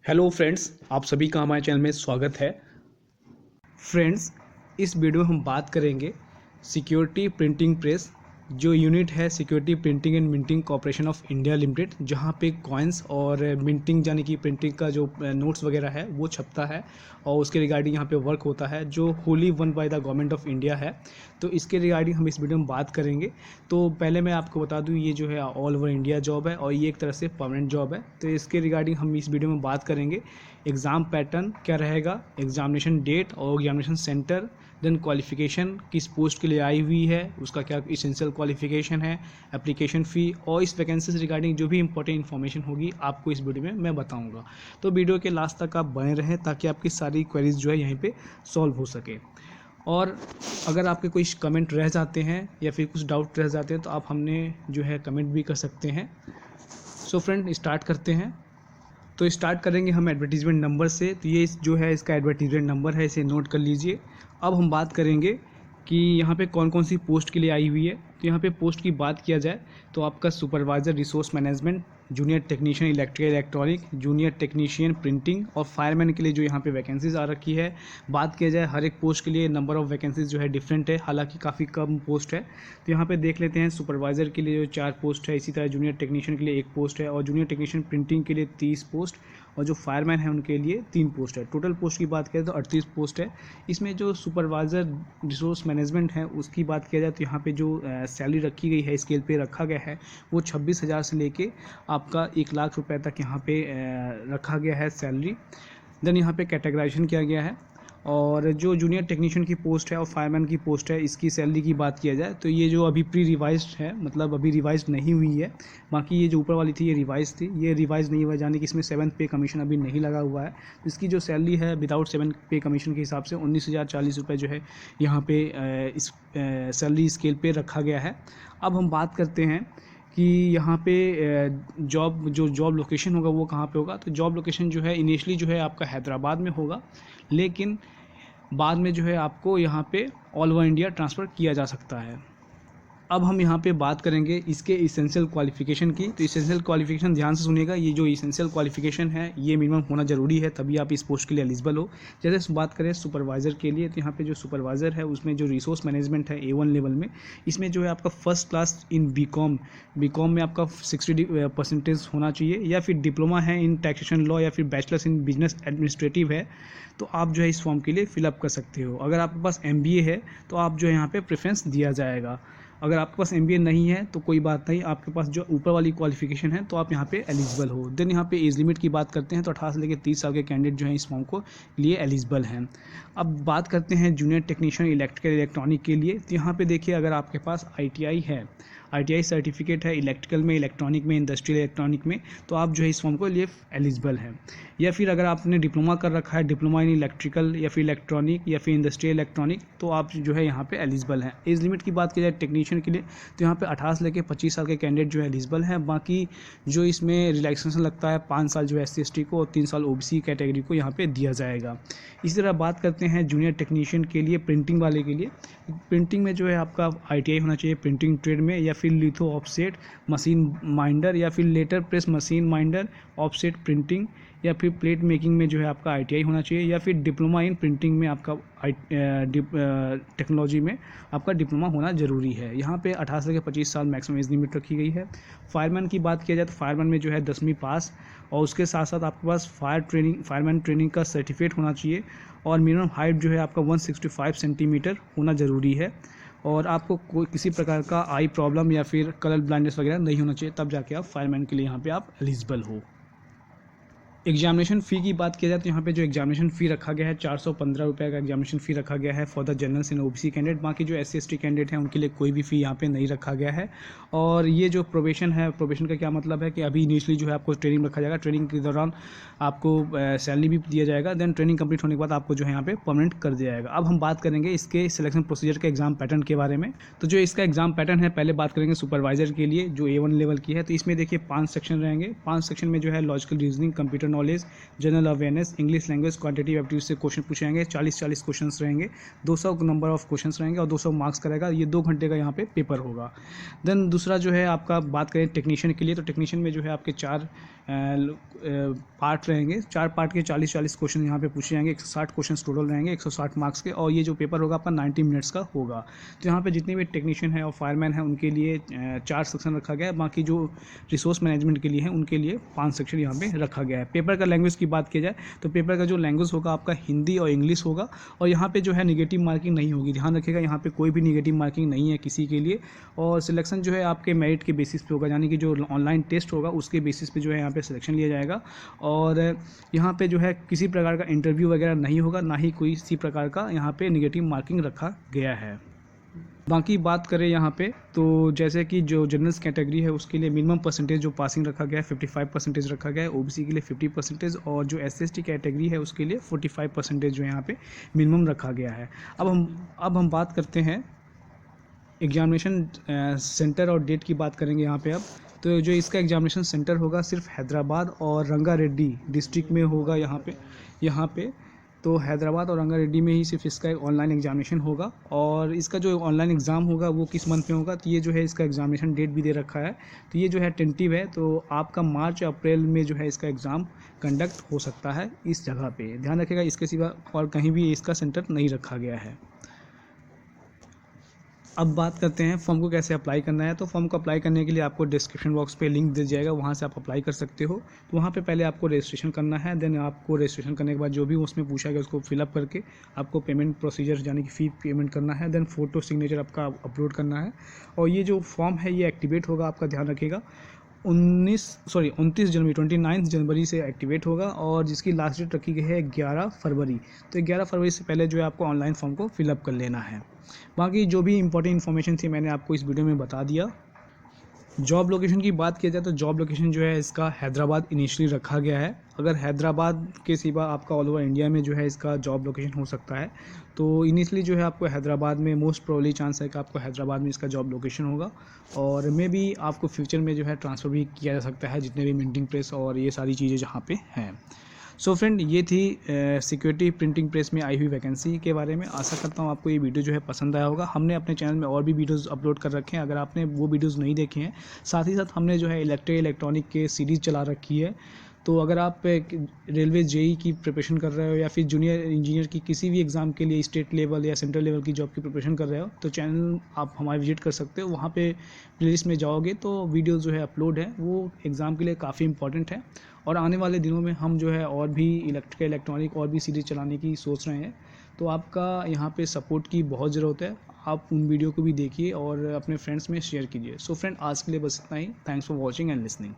Hello friends, आप सभी का हमारे चैनल में स्वागत है। फ्रेंड्स, इस वीडियो में हम बात करेंगे सिक्योरिटी प्रिंटिंग प्रेस जो यूनिट है security printing and minting corporation of India limited, जहां पे कॉइन्स और मिंटिंग यानी कि प्रिंटिंग का जो नोट्स वगैरह है वो छपता है और उसके रिगार्डिंग यहाँ पे वर्क होता है जो Holi one by the government of India है। तो इसके रिगार्डिंग हम इस वीडियो में बात करेंगे। तो पहले मैं आपको बता दूं, ये जो है ऑल ओवर इंडिया जॉब है और ये एक तरह से परमानेंट जॉब है। तो इसके रिगार्डिंग हम इस वीडियो में बात करेंगे। एग्ज़ाम पैटर्न क्या रहेगा, एग्जामिनेशन डेट और एग्जामिनेशन सेंटर, देन क्वालिफिकेशन किस पोस्ट के लिए आई हुई है, उसका क्या इसेंशियल क्वालिफिकेशन है, एप्लीकेशन फ़ी और इस वैकेंसी से रिगार्डिंग जो भी इंपॉर्टेंट इन्फॉर्मेशन होगी आपको इस वीडियो में मैं बताऊंगा। तो वीडियो के लास्ट तक आप बने रहें ताकि आपकी सारी क्वेरीज जो है यहीं पे सॉल्व हो सके। और अगर आपके कोई कमेंट रह जाते हैं या फिर कुछ डाउट रह जाते हैं तो आप हमने जो है कमेंट भी कर सकते हैं। सो फ्रेंड, स्टार्ट करते हैं। तो स्टार्ट करेंगे हम एडवर्टीज़मेंट नंबर से। तो ये जो है इसका एडवर्टीज़मेंट नंबर है, इसे नोट कर लीजिए। अब हम बात करेंगे कि यहाँ पे कौन कौन सी पोस्ट के लिए आई हुई है। तो यहाँ पे पोस्ट की बात किया जाए तो आपका supervisor resource management, junior technician electrical electronic, junior technician printing और फायरमैन के लिए जो यहाँ पे वैकेंसीज आ रखी है। बात किया जाए हर एक पोस्ट के लिए नंबर ऑफ़ वैकेंसीज जो है डिफरेंट है, हालांकि काफ़ी कम पोस्ट है। तो यहाँ पे देख लेते हैं सुपरवाइज़र के लिए जो 4 पोस्ट है, इसी तरह जूनियर टेक्नीशियन के लिए 1 पोस्ट है और जूनियर टेक्नीशियन प्रिंटिंग के लिए 30 पोस्ट और जो फायरमैन है उनके लिए 3 पोस्ट है। टोटल पोस्ट की बात करें तो 38 पोस्ट है। इसमें जो सुपरवाइज़र रिसोर्स मैनेजमेंट है उसकी बात किया जाए तो यहाँ पे जो सैलरी रखी गई है, स्केल पे रखा गया है, वो 26,000 से लेके आपका 1 लाख रुपए तक यहाँ पे रखा गया है सैलरी। देन यहाँ पे कैटेगराइजेशन किया गया है। और जो जूनियर टेक्नीशियन की पोस्ट है और फायरमैन की पोस्ट है, इसकी सैलरी की बात किया जाए तो ये जो अभी प्री रिवाइज्ड है, मतलब अभी रिवाइज नहीं हुई है। बाकी ये जो ऊपर वाली थी ये रिवाइज थी, ये रिवाइज नहीं हुआ जाने कि इसमें 7th पे कमीशन अभी नहीं लगा हुआ है। तो इसकी जो सैलरी है विदाउट 7th पे कमीशन के हिसाब से 19,040 रुपये जो है यहाँ पे इस सैलरी स्केल पे रखा गया है। अब हम बात करते हैं कि यहाँ पे जॉब लोकेशन होगा वो कहाँ पे होगा। तो जॉब लोकेशन जो है इनिशियली जो है आपका हैदराबाद में होगा, लेकिन बाद में जो है आपको यहाँ पे ऑल ओवर इंडिया ट्रांसफ़र किया जा सकता है। अब हम यहाँ पे बात करेंगे इसके इसेंशियल क्वालिफ़िकेशन की। तो इसेंशियल क्वालिफ़िकेशन ध्यान से सुनिएगा, ये जो इसेंशियल क्वालिफ़िकेशन है ये मिनिमम होना ज़रूरी है, तभी आप इस पोस्ट के लिए एलिजिबल हो। जैसे बात करें सुपरवाइज़र के लिए, तो यहाँ पे जो सुपरवाइज़र है उसमें जो रिसोर्स मैनेजमेंट है A1 लेवल में, इसमें जो है आपका फर्स्ट क्लास इन बीकॉम में आपका 60% होना चाहिए, या फिर डिप्लोमा है इन टैक्सेशन लॉ या फिर बैचलर्स इन बिजनेस एडमिनिस्ट्रेटिव है, तो आप जो है इस फॉर्म के लिए फिलअप कर सकते हो। अगर आपके पास MBA है तो आप जो है यहाँ पे प्रेफरेंस दिया जाएगा। अगर आपके पास MBA नहीं है तो कोई बात नहीं, आपके पास जो ऊपर वाली क्वालिफिकेशन है तो आप यहाँ पे एलिजिबल हो। देन यहाँ पे एज लिमिट की बात करते हैं तो 18 से लेकर 30 साल के कैंडिडेट जो हैं इस फॉर्म को लिए एलिजिबल हैं। अब बात करते हैं जूनियर टेक्नीशियन इलेक्ट्रिकल इलेक्ट्रॉनिक के लिए। तो यहाँ पे देखिए, अगर आपके पास ITI है, ITI सर्टिफिकेट है इलेक्ट्रिकल में, इलेक्ट्रॉनिक में, इंडस्ट्रियल इलेक्ट्रॉनिक में, तो आप जो है इस फॉर्म को लिए एलिजिबल हैं। या फिर अगर आपने डिप्लोमा कर रखा है, डिप्लोमा इन इलेक्ट्रिकल या फिर इलेक्ट्रॉनिक या फिर इंडस्ट्रियल इलेक्ट्रॉनिक, तो आप जो है यहाँ पे एलिजिबल हैं। एज लिमिट की बात की जाए टेक्नीशियन के लिए तो यहाँ पे 18 से लेकर 25 साल के कैंडिडेट जो है एलिजिबल हैं। बाकी जो इसमें रिलैक्सेशन लगता है 5 साल जो है SC/ST को और 3 साल OBC कैटेगरी को यहाँ पे दिया जाएगा। इसी तरह बात करते हैं जूनियर टेक्नीशियन के लिए, प्रिंटिंग वाले के लिए। प्रिंटिंग में जो है आपका ITI होना चाहिए प्रिंटिंग ट्रेड में, या फिर लिथो ऑफसेट मशीन माइंडर, या फिर letter press machine minder offset printing, या फिर प्लेट मेकिंग में जो है आपका ITI होना चाहिए, या फिर डिप्लोमा इन प्रिंटिंग में आपका टेक्नोलॉजी में आपका डिप्लोमा होना ज़रूरी है। यहाँ पे 18 से 25 साल मैक्सिमम एज लिमिट रखी गई है। फायरमैन की बात किया जाए तो फायरमैन में जो है 10वीं पास और उसके साथ साथ आपके पास फायरमैन ट्रेनिंग का सर्टिफिकेट होना चाहिए और मिनिमम हाइट जो है आपका 165 सेंटीमीटर होना ज़रूरी है। और आपको कोई किसी प्रकार का आई प्रॉब्लम या फिर कलर ब्लाइंडनेस वगैरह नहीं होना चाहिए, तब जाके आप फायरमैन के लिए यहाँ पे आप एलिजिबल हो। एग्जामिनेशन फ़ी की बात किया जाए तो यहाँ पे जो एग्जामिनेशन फ़ी रखा गया है 415 रुपये का एग्जामिनेशन फ़ी रखा गया है for the generals and OBC candidate. बाकी जो SC/ST कैंडिडेट हैं उनके लिए कोई भी फ़ी यहाँ पे नहीं रखा गया है। और ये जो प्रोबेशन है, प्रोबेशन का क्या मतलब है कि अभी इनिशियली जो है आपको ट्रेनिंग रखा जाएगा, ट्रेनिंग के दौरान आपको सैलरी भी दिया जाएगा, देन ट्रेनिंग कंप्लीट होने के बाद आपको जो है यहाँ पे परमानेंट कर दिया जाएगा। अब हम बात करेंगे इसके सिलेक्शन प्रोसीजर के एग्जाम पैटर्न के बारे में। तो जो इसका एग्जाम पैटर्न है, पहले बात करेंगे सुपरवाइजर के लिए जो A1 लेवल की है। तो इसमें देखिए 5 सेक्शन रहेंगे। 5 सेक्शन में जो है logical reasoning, computer knowledge, general awareness, English language, quantitative aptitude से क्वेश्चन पूछे जाएंगे। 40 क्वेश्चन रहेंगे, 200 नंबर ऑफ क्वेश्चन रहेंगे और 200 मार्क्स का रहेगा। ये 2 घंटे का यहाँ पे पेपर होगा। देन दूसरा जो है आपका बात करें टेक्नीशियन के लिए, तो टेक्नीशियन में जो है आपके 4 पार्ट रहेंगे। 4 पार्ट के 40 क्वेश्चन यहाँ पे पूछे जाएंगे। 160 क्वेश्चन टोटल रहेंगे 160 मार्क्स के, और ये जो पेपर होगा आपका 90 मिनट्स का होगा। तो यहाँ पे जितने भी टेक्नीशियन है और फायरमैन है उनके लिए 4 सेक्शन रखा गया है। बाकी जो रिसोर्स मैनेजमेंट के लिए है उनके लिए 5 सेक्शन यहाँ पे रखा गया है। पेपर का लैंग्वेज की बात की जाए तो पेपर का जो लैंग्वेज होगा आपका हिंदी और इंग्लिश होगा, और यहाँ पे जो है निगेटिव मार्किंग नहीं होगी। ध्यान रखिएगा, यहाँ पे कोई भी निगेटिव मार्किंग नहीं है किसी के लिए, और सिलेक्शन जो है आपके मेरिट के बेसिस पे होगा, यानी कि जो ऑनलाइन टेस्ट होगा उसके बेसिस पे जो है यहाँ पे सिलेक्शन लिया जाएगा। और यहाँ पे जो है किसी प्रकार का इंटरव्यू वगैरह नहीं होगा, ना ही कोई इसी प्रकार का यहाँ पे निगेटिव मार्किंग रखा गया है। बाकी बात करें यहाँ पे तो जैसे कि जो जनरल्स कैटेगरी है उसके लिए मिनिमम परसेंटेज जो पासिंग रखा गया है 55% रखा गया है, ओबीसी के लिए 50%, और जो एससी/एसटी कैटेगरी है उसके लिए 45% जो यहाँ पे मिनिमम रखा गया है। अब हम बात करते हैं एग्जामिनेशन सेंटर और डेट की बात करेंगे यहाँ पे। अब तो जो इसका एग्जामिनेशन सेंटर होगा सिर्फ हैदराबाद और रंगारेड्डी डिस्ट्रिक्ट में होगा। यहाँ पे तो हैदराबाद और रंगारेड्डी में ही सिर्फ इसका एक ऑनलाइन एग्जामिनेशन होगा, और इसका जो ऑनलाइन एग्ज़ाम होगा वो किस मंथ में होगा, तो ये जो है इसका एग्जामिनेशन डेट भी दे रखा है। तो ये जो है टेंटेटिव है, तो आपका मार्च अप्रैल में जो है इसका एग्ज़ाम कंडक्ट हो सकता है इस जगह पे। ध्यान रखिएगा, इसके सिवा और कहीं भी इसका सेंटर नहीं रखा गया है। अब बात करते हैं फॉर्म को कैसे अप्लाई करना है। तो फॉर्म को अप्लाई करने के लिए आपको डिस्क्रिप्शन बॉक्स पे लिंक दिया जाएगा, वहाँ से आप अप्लाई कर सकते हो। तो वहाँ पे पहले आपको रजिस्ट्रेशन करना है। देन आपको रजिस्ट्रेशन करने के बाद जो भी उसमें पूछा गया उसको फिलअप करके आपको पेमेंट प्रोसीजर यानी कि फ़ी पेमेंट करना है। देन फ़ोटो सिग्नेचर आपका अपलोड करना है, और ये जो फॉर्म है ये एक्टिवेट होगा, आपका ध्यान रखिएगा 29 जनवरी से एक्टिवेट होगा, और जिसकी लास्ट डेट रखी गई है 11 फरवरी। तो 11 फरवरी से पहले जो है आपको ऑनलाइन फॉर्म को फिलअप कर लेना है। बाकी जो भी इंपॉर्टेंट इन्फॉर्मेशन थी मैंने आपको इस वीडियो में बता दिया। जॉब लोकेशन की बात की जाए तो जॉब लोकेशन जो है इसका हैदराबाद इनिशियली रखा गया है। अगर हैदराबाद के सिवा आपका ऑल ओवर इंडिया में जो है इसका जॉब लोकेशन हो सकता है, तो इनिशियली जो है आपको हैदराबाद में मोस्ट प्रोबेबली चांस है कि आपको हैदराबाद में इसका जॉब लोकेशन होगा, और मे बी आपको फ्यूचर में जो है ट्रांसफ़र भी किया जा सकता है जितने भी प्रिंटिंग प्रेस और ये सारी चीज़ें जहाँ पे हैं। सो फ्रेंड, ये थी सिक्योरिटी प्रिंटिंग प्रेस में आई हुई वैकेंसी के बारे में। आशा करता हूँ आपको ये वीडियो जो है पसंद आया होगा। हमने अपने चैनल में और भी वीडियोस अपलोड कर रखे हैं, अगर आपने वो वीडियोस नहीं देखे हैं। साथ ही साथ हमने जो है इलेक्ट्रॉनिक के सीरीज़ चला रखी है। तो अगर आप रेलवे जेई की प्रिपरेशन कर रहे हो या फिर जूनियर इंजीनियर की किसी भी एग्ज़ाम के लिए स्टेट लेवल या सेंट्रल लेवल की जॉब की प्रिपरेशन कर रहे हो, तो चैनल आप हमारे विजिट कर सकते हो। वहाँ पे प्लेलिस्ट में जाओगे तो वीडियो जो है अपलोड है, वो एग्ज़ाम के लिए काफ़ी इंपॉर्टेंट है। और आने वाले दिनों में हम जो है और भी इलेक्ट्रॉनिक और भी सीरीज़ चलाने की सोच रहे हैं। तो आपका यहाँ पे सपोर्ट की बहुत ज़रूरत है। आप उन वीडियो को भी देखिए और अपने फ्रेंड्स में शेयर कीजिए। सो फ्रेंड, आज के लिए बस इतना ही। Thanks for watching and listening.